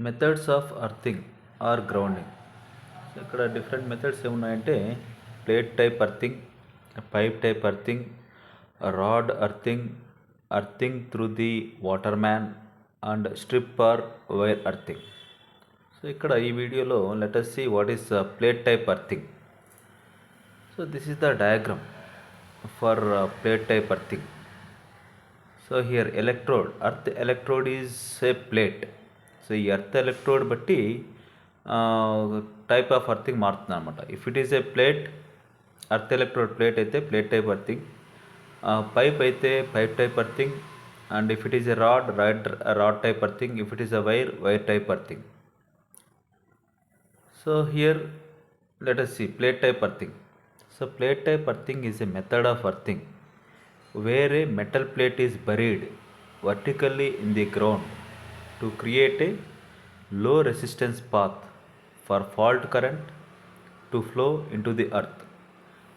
Methods of earthing or grounding. So ఇక్కడ different methods ఏమున్నాయంటే plate type earthing, pipe type earthing, rod earthing, earthing through the water main and strip or wire earthing. So ఇక్కడ ఈ వీడియోలో let us see what is plate type earthing. So this is the diagram for plate type earthing. So here earth electrode is a plate. So ఈ earth electrode బట్టి type of earthing మారుతుంది అనమాట. If it is a plate, earth electrode plate అయితే plate type earthing, pipe అయితే pipe type earthing, and if it is a rod type earthing, if it is a wire type earthing. So here let us see plate type earthing. So plate type earthing is a method of earthing where a metal plate is buried vertically in the ground to create a low resistance path for fault current to flow into the earth.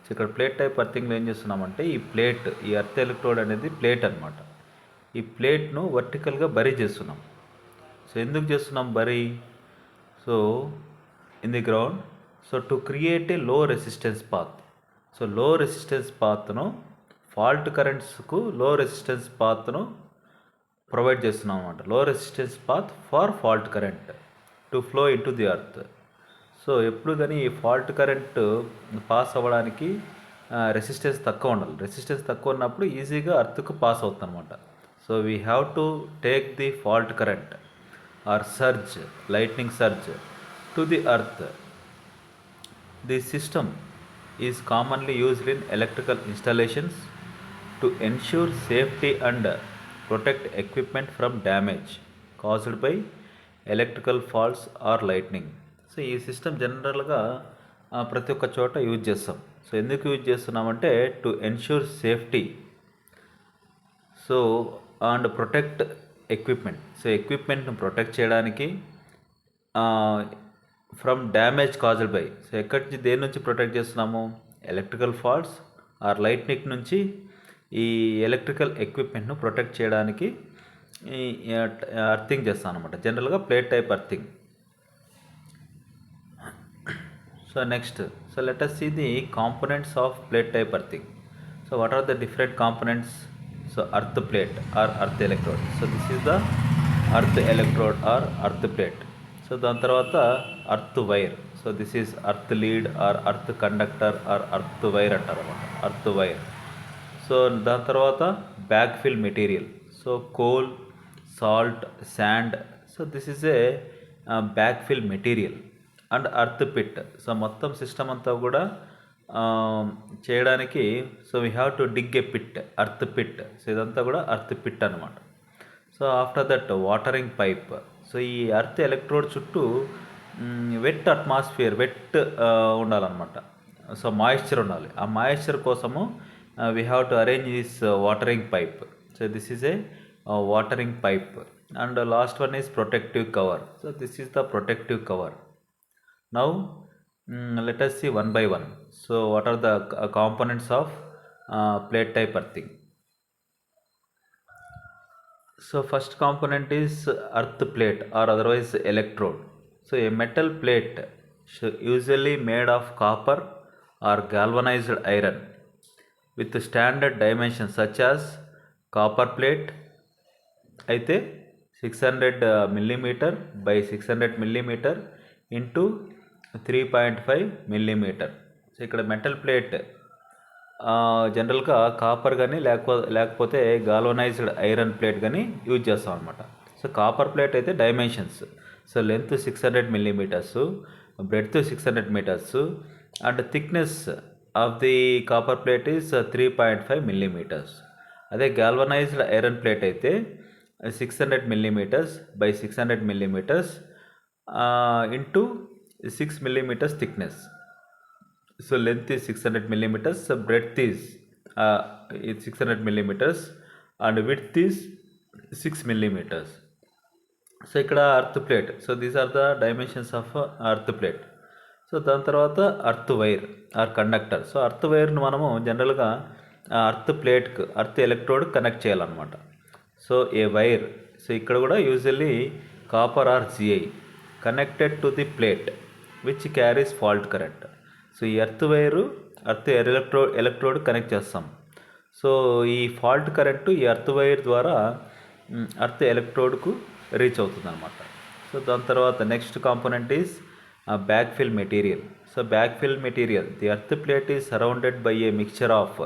So ఇక్కడ plate type అర్థింగ్లో ఏం చేస్తున్నామంటే ఈ earth electrode అనేది plate అనమాట. ఈ ప్లేట్ను వర్టికల్గా bury చేస్తున్నాం. So ఎందుకు చేస్తున్నాం bury? So in the ground, so to create a low resistance path. So low resistance path ను fault currents కు low resistance path ను ప్రొవైడ్ చేస్తున్నాం అన్నమాట. లో resistance path for fault current to flow in to the earth. So ఎప్పుడు కానీ ఈ fault current pass అవ్వడానికి రెసిస్టెన్స్ తక్కువ ఉండాలి. రెసిస్టెన్స్ తక్కువ ఉన్నప్పుడు ఈజీగా అర్త్కు పాస్ అవుతుంది అనమాట. So we have to take the fault current or surge, lightning surge to the earth. This system is commonly used in electrical installations to ensure safety and protect equipment from damage caused by electrical faults or lightning. So ఈ system జనరల్గా ప్రతి ఒక్క చోట use చేస్తాం. So ఎందుకు use చేస్తున్నామంటే to ensure safety, so and protect equipment. So ఎక్విప్మెంట్ను protect చేయడానికి, from damage caused by. So ఎక్కడి నుంచి దేని నుంచి ప్రొటెక్ట్ చేస్తున్నాము? ఎలక్ట్రికల్ ఫాల్ట్స్ ఆర్ లైట్నింగ్ నుంచి ఈ ఎలక్ట్రికల్ ఎక్విప్మెంట్ను ప్రొటెక్ట్ చేయడానికి ఈ అర్థింగ్ చేస్తాం అనమాట. జనరల్గా plate type earthing. So next, so let us see the components of plate type earthing. So what are the different components? So earth plate or earth electrode. So this is the earth electrode or earth plate. So దాని తర్వాత earth wire. So this is earth lead or earth conductor or earth wire అంటారు అనమాట, earth wire. So దాని తర్వాత back fill material. So coal, salt, sand. So this is a back fill material and earth pit. So మొత్తం system అంతా కూడా చేయడానికి so we have to dig a pit, earth pit. So ఇదంతా కూడా earth pit అనమాట. So after that watering pipe. So ఈ earth electrode చుట్టూ wet atmosphere, wet ఉండాలన్నమాట. సో మాయిశ్చర్ ఉండాలి. ఆ మాయిశ్చర్ కోసము we have to arrange this watering pipe. So this is A watering pipe. And last one is protective cover. So this is the protective cover. Now let us see one by one. So what are the components of plate type earthing? So first component is earth plate or otherwise electrode. So a metal plate usually made of copper or galvanized iron with standard dimensions such as copper plate అయితే 600 millimeter by 600 millimeter into 3.5 millimeter. So ఇక్కడ metal plate జనరల్గా copper కానీ లేకపోతే galvanised iron plate కానీ use చేస్తాం అనమాట. So copper plate అయితే dimensions, so length 600 millimeters, breadth 600 meters, and thickness of the copper plate is 3.5 millimeters. అదే గాల్వనైజ్డ్ ఐరన్ ప్లేట్ అయితే 600 millimeters by 600 millimeters into 6 millimeters thickness. So length is 600 millimeters, so breadth is 600 millimeters and width is 6 millimeters. So ఇక్కడ earth plate. So these are the dimensions of earth plate. So దాని తర్వాత earth wire or conductor. So earth వైర్ను మనము జనరల్గా earth ప్లేట్కి, earth electrode connect చేయాలన్నమాట. So a wire. So ఇక్కడ కూడా usually copper or GI connected to the plate which carries fault current. So ఈ ఎర్త్ వైరు ఎలక్ట్రోడ్ కనెక్ట్ చేస్తాం. So ఈ ఫాల్ట్ కరెంటు ఈ ఎర్త్ వైర్ ద్వారా ఎర్త్ ఎలక్ట్రోడ్కు రీచ్ అవుతుంది అనమాట. సో దాని తర్వాత next component is back fill material. So back fill material, the earth plate is surrounded by A mixture of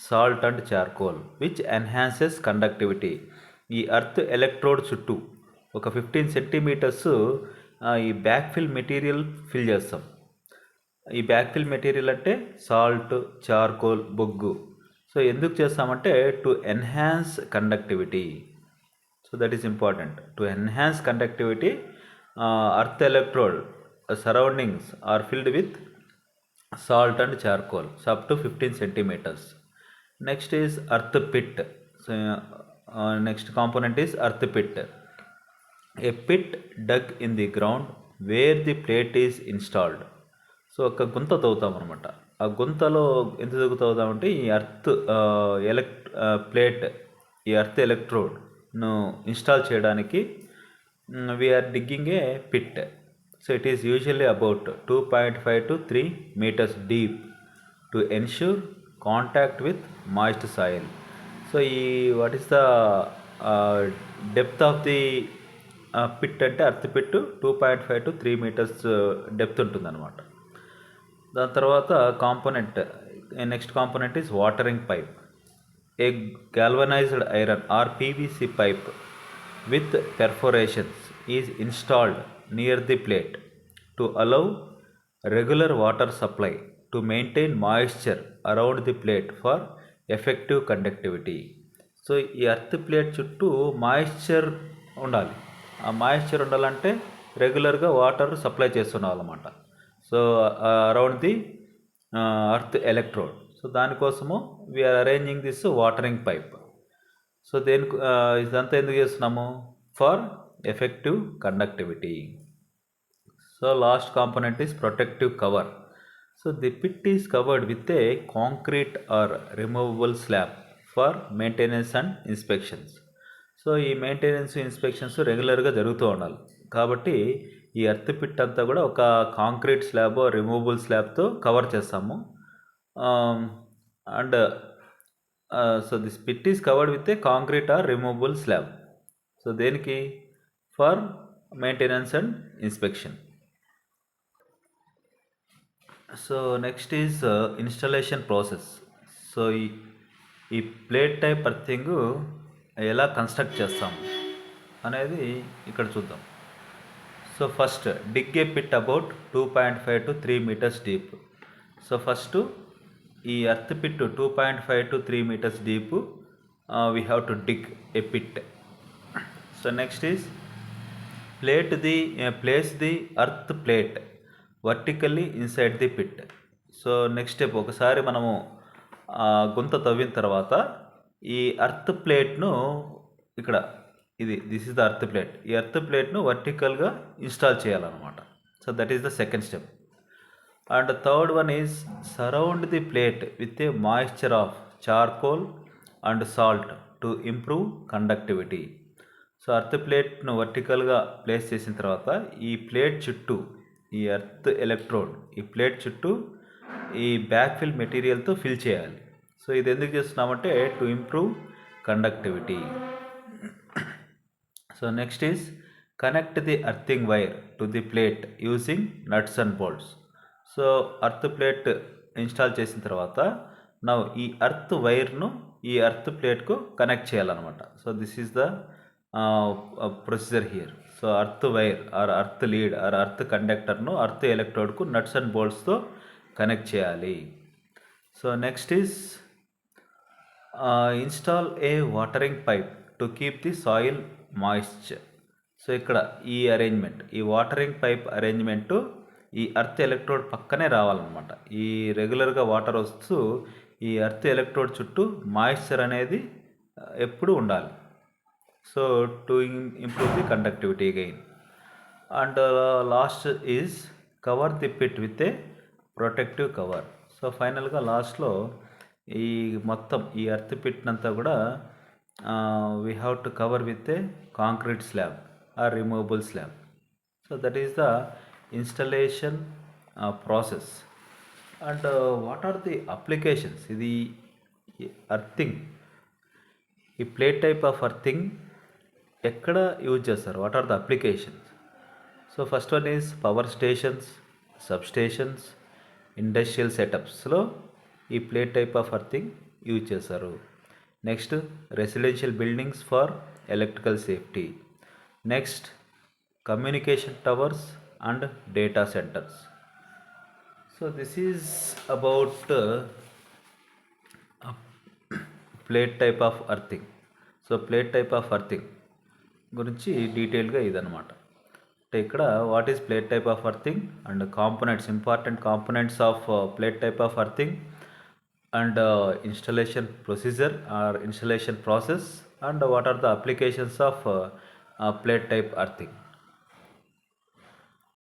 salt and charcoal which enhances conductivity. ఈ earth electrode చుట్టూ ఒక 15 centimetres ఈ back fill material fill చేస్తాం. ఈ back fill material అంటే salt, charcoal, బొగ్గు. So ఎందుకు చేస్తామంటే to enhance conductivity. So that is important. To enhance conductivity earth electrode surroundings are filled with salt and charcoal, so up to 15 centimeters. Next is earth pit. So next component is earth pit. A pit dug in the ground where the plate is installed. So ఒక గుంత తవ్వుతాం అనమాట. ఆ గుంతలో ఎంత తవ్వుతామంటే ఈ earth plate, ఈ ఎర్త్ ఎలక్ట్రోడ్ను ఇన్స్టాల్ చేయడానికి we are digging a pit. So it is usually about 2.5 to 3 meters deep to ensure contact with moist soil. So what is the depth of the pit అంటే earth pit 2.5 to 3 meters depth ఉంటుంది అనమాట. దాని తర్వాత next component is watering pipe. A galvanized iron or PVC pipe with perforations is installed near the plate to allow regular water supply to maintain moisture around the plate for effective conductivity. So ఈ earth plate చుట్టూ moisture ఉండాలి. ఆ moisture ఉండాలంటే రెగ్యులర్గా water supply చేస్తుండాలన్నమాట. So around the earth electrode. So దానికోసము we are arranging this watering pipe. So ఇదంతా ఎందుకు చేస్తున్నాము? For effective conductivity. So last component is protective cover. So the pit is covered with a concrete or removable slab for maintenance and inspections. So ఈ maintenance inspections రెగ్యులర్గా జరుగుతూ ఉండాలి కాబట్టి ఈ earth pit అంతా కూడా ఒక కాంక్రీట్ స్లాబ్, రిమూవబుల్ స్లాబ్తో కవర్ చేస్తాము. And so this pit is covered with a concrete or removable slab. So దేనికి? For maintenance and inspection. So next is installation process. So ఈ ప్లేట్ టైప్ ఎర్తింగ్ ఎలా construct చేస్తాము అనేది ఇక్కడ చూద్దాం. So first dig a pit about 2.5 to 3 meters deep. So first ఈ earth pit 2.5 to 3 meters deep we have to dig a pit. So next is place the earth plate vertically inside the pit. So next step, ఒకసారి మనము గుంత తవ్విన తర్వాత ఈ earth ప్లేట్ను ఇక్కడ this is the earth plate. ఈ earth ప్లేట్ను వర్టికల్గా ఇన్స్టాల్ చేయాలన్నమాట. So that is the second step. And third one is surround the plate with a moisture of charcoal and salt to improve conductivity. So earth ప్లేట్ను వర్టికల్గా place చేసిన తర్వాత ఈ plate చుట్టూ ఈ ఎర్త్ ఎలక్ట్రోడ్ ఈ ప్లేట్ చుట్టూ ఈ బ్యాక్ ఫిల్ మెటీరియల్తో ఫిల్ చేయాలి. సో ఇది ఎందుకు చేస్తున్నామంటే to improve conductivity. So next is connect the earthing wire to the plate using nuts and bolts. So earth plate install చేసిన తర్వాత ఈ ఎర్త్ వైర్ను ఈ ఎర్త్ ప్లేట్కు కనెక్ట్ చేయాలన్నమాట. So this is the procedure here. So earth wire or earth lead or earth కండక్టర్ను earth ఎలక్ట్రోడ్కు nuts and బోల్ట్స్తో కనెక్ట్ చేయాలి. So next is install A watering pipe to keep the soil moisture. So ఇక్కడ ఈ arrangement, ఈ watering pipe arrangement ఈ earth electrode పక్కనే రావాలన్నమాట. ఈ రెగ్యులర్గా వాటర్ వస్తూ ఈ ఎర్త్ ఎలక్ట్రోడ్ చుట్టూ మాయిశ్చర్ అనేది ఎప్పుడు ఉండాలి. So to improve the conductivity again. And last is cover the pit with a protective cover. సో ఫైనల్గా లాస్ట్లో ఈ మొత్తం ఈ ఎర్త్ పిట్నంతా కూడా we have to cover with a concrete slab or removable slab. So that is the installation process. And what are the applications? The earthing, ఈ plate type of earthing ఎక్కడ యూజ్ చేస్తారు, what are the applications? So first one is power stations, substations, industrial సెటప్స్లో ఈ plate type of earthing use చేస్తారు. Next residential buildings for electrical safety. Next communication towers and data centres. So this is about plate type of earthing. So plate type of earthing గురించి డీటెయిల్గా ఇదనమాట. అంటే ఇక్కడ what is plate type of earthing and components, important components of plate type of earthing and installation procedure or installation process and what are the applications of plate type earthing.